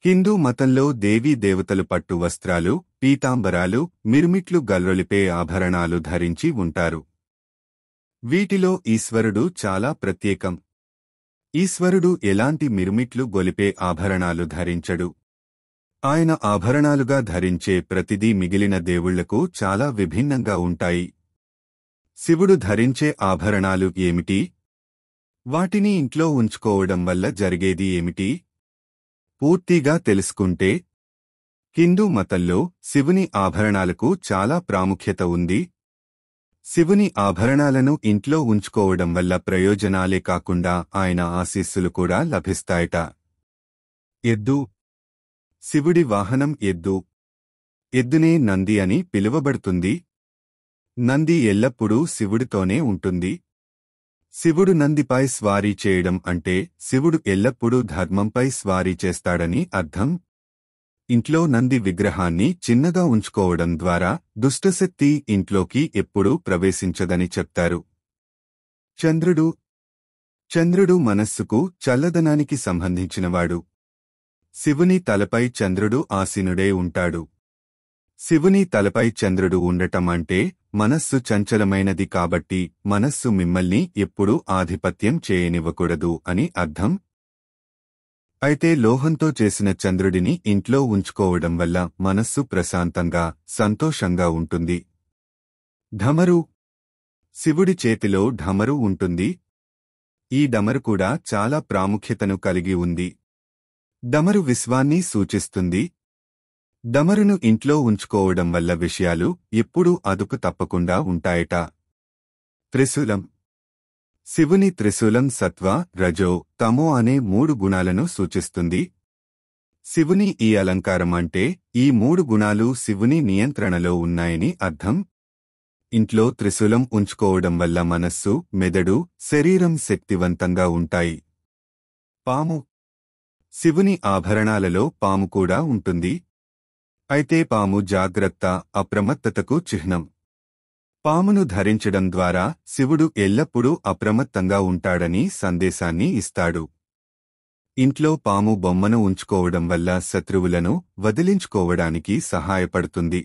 హిందూ మతంలో దేవీ దేవతలు పట్టు వస్త్రాలు, పీతాంబరాలు, మిరుమిట్లు గల్రొలిపే ఆభరణాలు ధరించి ఉంటారు. వీటిలో ఈశ్వరుడు చాలా ప్రత్యేకం. ఈశ్వరుడు ఎలాంటి మిరుమిట్లు గొలిపే ఆభరణాలు ధరించడు. ఆయన ఆభరణాలుగా ధరించే ప్రతిదీ మిగిలిన దేవుళ్లకు చాలా విభిన్నంగా ఉంటాయి. శివుడు ధరించే ఆభరణాలు ఏమిటి? వాటిని ఇంట్లో ఉంచుకోవడం వల్ల జరిగేది ఏమిటి? పూర్తిగా తెలుసుకుంటే, హిందూ మతంలో శివుని ఆభరణాలకు చాలా ప్రాముఖ్యత ఉంది. శివుని ఆభరణాలను ఇంట్లో ఉంచుకోవడం వల్ల ప్రయోజనాలే కాకుండా ఆయన ఆశీస్సులు కూడా లభిస్తాయట. ఎద్దు. శివుడి వాహనం ఎద్దు. ఎద్దునే నంది అని పిలువబడుతుంది. నంది ఎల్లప్పుడూ శివుడితోనే ఉంటుంది. శివుడు నందిపై స్వారీ చేయడం అంటే శివుడు ఎల్లప్పుడూ ధర్మంపై స్వారీ చేస్తాడని అర్థం. ఇంట్లో నంది విగ్రహాన్ని చిన్నగా ఉంచుకోవడం ద్వారా దుష్టశక్తి ఇంట్లోకి ఎప్పుడూ ప్రవేశించదని చెప్తారు. చంద్రుడు. చంద్రుడు మనస్సుకు, చల్లదనానికి సంబంధించినవాడు. శివుని తలపై చంద్రుడు ఆసీనుడై ఉంటాడు. శివుని తలపై చంద్రుడు ఉండటం అంటే మనస్సు చంచలమైనది కాబట్టి మనస్సు మిమ్మల్ని ఎప్పుడూ ఆధిపత్యం చేయనివ్వకూడదు అని అర్థం. అయితే లోహంతో చేసిన చంద్రుడిని ఇంట్లో ఉంచుకోవడం వల్ల మనస్సు ప్రశాంతంగా, సంతోషంగా ఉంటుంది. ఢమరు. శివుడి చేతిలో ఢమరు ఉంటుంది. ఈ డమరు కూడా చాలా ప్రాముఖ్యతను కలిగి ఉంది. డమరు విశ్వాన్ని సూచిస్తుంది. డమరును ఇంట్లో ఉంచుకోవడం వల్ల విషయాలు ఎప్పుడూ అదుపు తప్పకుండా ఉంటాయట. త్రిశూలం. శివుని త్రిశూలం సత్వ, రజో, తమో అనే 3 గుణాలను సూచిస్తుంది. శివుని ఈ అలంకారం అంటే ఈ 3 గుణాలు శివుని నియంత్రణలో ఉన్నాయని అర్థం. ఇంట్లో త్రిశూలం ఉంచుకోవడం వల్ల మనస్సు, మెదడు, శరీరం శక్తివంతంగా ఉంటాయి. పాము. శివుని ఆభరణాలలో పాము కూడా ఉంటుంది. అయితే పాము జాగ్రత్త, అప్రమత్తతకు చిహ్నం. పామును ధరించడం ద్వారా శివుడు ఎల్లప్పుడూ అప్రమత్తంగా ఉంటాడని సందేశాన్ని ఇస్తాడు. ఇంట్లో పాము బొమ్మను ఉంచుకోవడం వల్ల శత్రువులను వదిలించుకోవడానికి సహాయపడుతుంది.